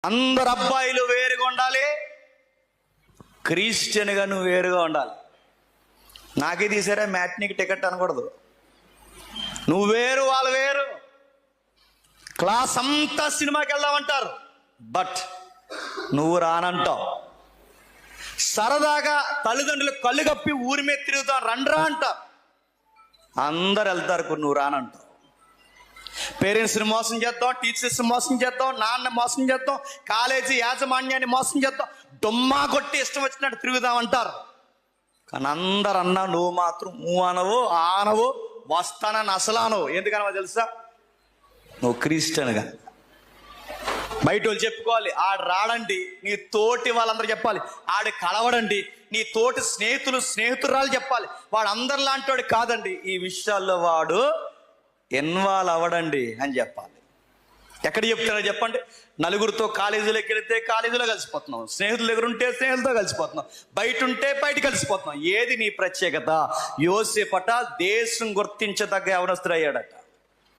అందరు అబ్బాయిలు వేరుగా ఉండాలి, క్రిస్టియన్గా నువ్వు వేరుగా ఉండాలి. నాకే తీసారా మ్యాట్నీకి టికెట్ అనకూడదు. నువ్వు వేరు, వాళ్ళు వేరు. క్లాస్ అంతా సినిమాకి వెళ్దామంటారు, బట్ నువ్వు రానంటావు. సరదాగా తల్లిదండ్రులు కళ్ళు కప్పి ఊరి మీద తిరుగుతావు, రండ్రా అంటావు. అందరు వెళ్తారు, నువ్వు రానంటావు. పేరెంట్స్ని మోసం చేస్తాం, టీచర్స్ని మోసం చేస్తాం, నాన్న మోసం చేస్తాం, కాలేజీ యాజమాన్యాన్ని మోసం చేస్తాం, దుమ్మా కొట్టి ఇష్టం వచ్చినట్టు తిరుగుదామంటారు. కానీ అందరు అన్నా నువ్వు మాత్రం నువ్వు అనవు, ఆనవు, వస్తానని అసలు అనవు. ఎందుకనవో తెలుసా? నువ్వు క్రిస్టియన్గా. బయట వాళ్ళు చెప్పుకోవాలి, ఆడు రాడండి, నీ తోటి వాళ్ళందరూ చెప్పాలి. ఆడు కలవడండి, నీ తోటి స్నేహితురాలు చెప్పాలి. వాడు అందరిలాంటి వాడు కాదండి, ఈ విషయాల్లో వాడు ఇన్వాల్వ్ అవ్వడండి అని చెప్పాలి. ఎక్కడ చెప్తారో చెప్పండి? నలుగురితో కాలేజీలోకి వెళితే కాలేజీలో కలిసిపోతున్నాం, స్నేహితుల దగ్గర ఉంటే స్నేహితులతో కలిసిపోతున్నాం, బయట ఉంటే బయట కలిసిపోతున్నాం. ఏది నీ ప్రత్యేకత? యోసేపట దేశం గుర్తించదగ్గ యవనస్తుడు అయ్యాడట.